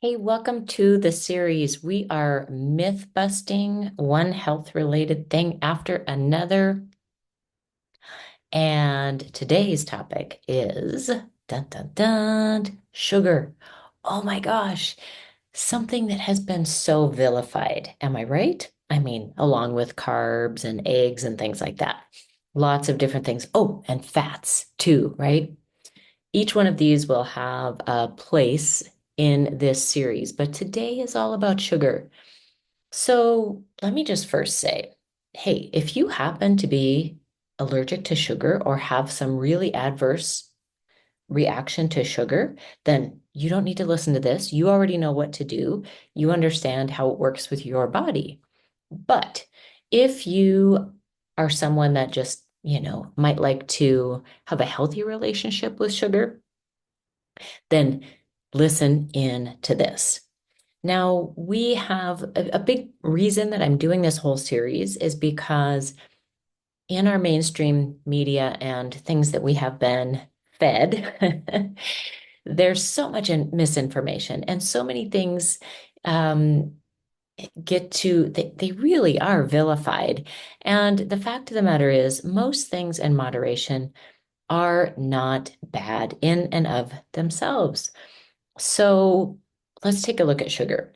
Hey, welcome to the series. We are myth busting one health related thing after another. And today's topic is dun dun dun sugar. Oh my gosh, something that has been so vilified. Am I right? I mean, along with carbs and eggs and things like that. Lots of different things. Oh, and fats too, right? Each one of these will have a place in this series, but today is all about sugar. So let me just first say, hey, if you happen to be allergic to sugar or have some really adverse reaction to sugar, then you don't need to listen to this. You already know what to do. You understand how it works with your body. But if you are someone that just, might like to have a healthy relationship with sugar, then listen in to this. Now, we have a big reason that I'm doing this whole series is because in our mainstream media and things that we have been fed, there's so much misinformation and so many things um, they really are vilified. And the fact of the matter is, most things in moderation are not bad in and of themselves. So let's take a look at sugar.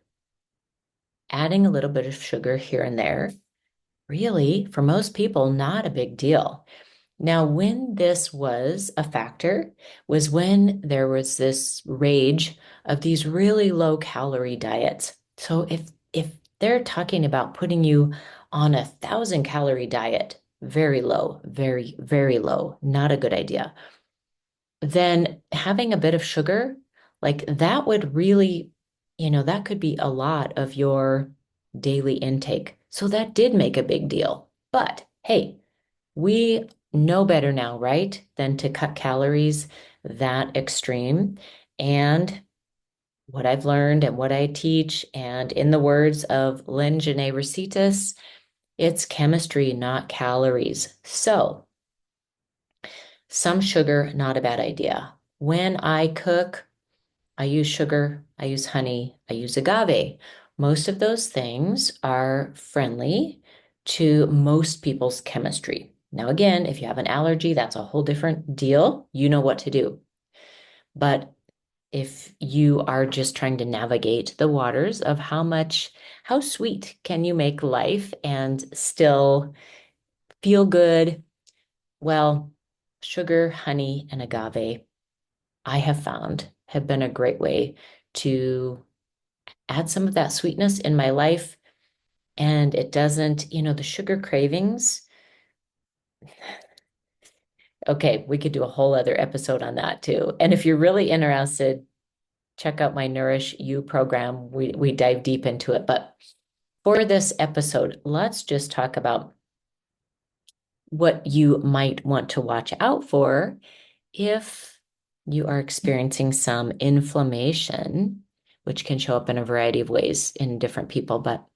Adding a little bit of sugar here and there, really, for most people, not a big deal. Now, when this was a factor was when there was this rage of these really low calorie diets. So if they're talking about putting you on 1,000 calorie diet, very low, very, very low, not a good idea, then having a bit of sugar, like that would really, that could be a lot of your daily intake. So that did make a big deal. But hey, we know better now, right? Than to cut calories that extreme. And what I've learned and what I teach, and in the words of Lynn Janae Recitas, it's chemistry, not calories. So some sugar, not a bad idea. When I cook, I use sugar, I use honey, I use agave. Most of those things are friendly to most people's chemistry. Now, again, if you have an allergy, that's a whole different deal. You know what to do. But if you are just trying to navigate the waters of how sweet can you make life and still feel good? Well, sugar, honey, and agave, I have found have been a great way to add some of that sweetness in my life. And it doesn't, the sugar cravings. Okay, we could do a whole other episode on that too. And if you're really interested, check out my Nourish You program. We dive deep into it. But for this episode, let's just talk about what you might want to watch out for if you are experiencing some inflammation, which can show up in a variety of ways in different people. But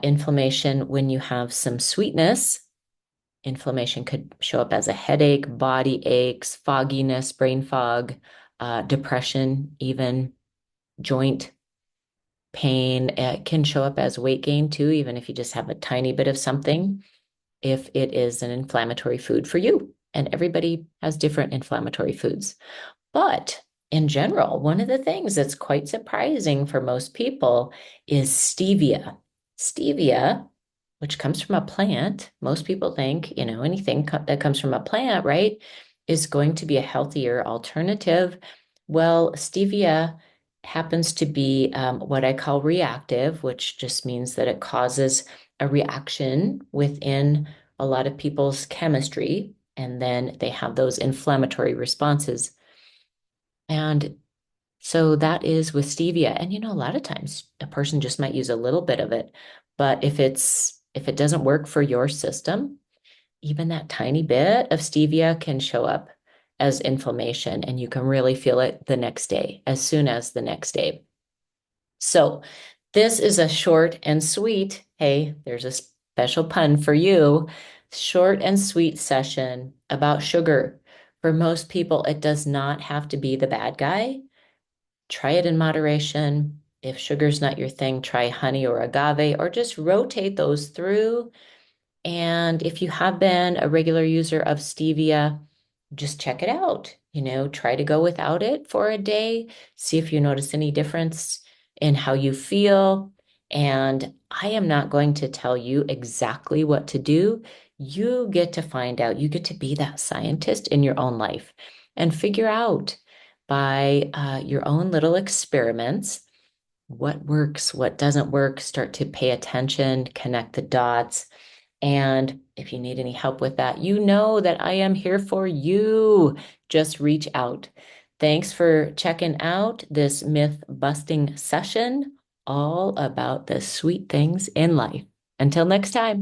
inflammation, when you have some sweetness, inflammation could show up as a headache, body aches, fogginess, brain fog, depression, even joint pain. It can show up as weight gain too, even if you just have a tiny bit of something, if it is an inflammatory food for you. And everybody has different inflammatory foods. But in general, one of the things that's quite surprising for most people is stevia. Stevia, which comes from a plant, most people think, anything that comes from a plant, right, is going to be a healthier alternative. Well, stevia happens to be what I call reactive, which just means that it causes a reaction within a lot of people's chemistry, and then they have those inflammatory responses. And so that is with stevia. And a lot of times a person just might use a little bit of it, but if it doesn't work for your system, even that tiny bit of stevia can show up as inflammation, and you can really feel it the next day, as soon as the next day. So this is a short and sweet, hey, there's a special pun for you, short and sweet session about sugar. For most people, it does not have to be the bad guy. Try it in moderation. If sugar's not your thing, try honey or agave, or just rotate those through. And if you have been a regular user of stevia, just check it out. Try to go without it for a day, see if you notice any difference in how you feel. And I am not going to tell you exactly what to do. You get to find out. You get to be that scientist in your own life and figure out by your own little experiments what works, what doesn't work. Start to pay attention, connect the dots. And if you need any help with that, you know that I am here for you. Just reach out. Thanks for checking out this myth busting session all about the sweet things in life. Until next time.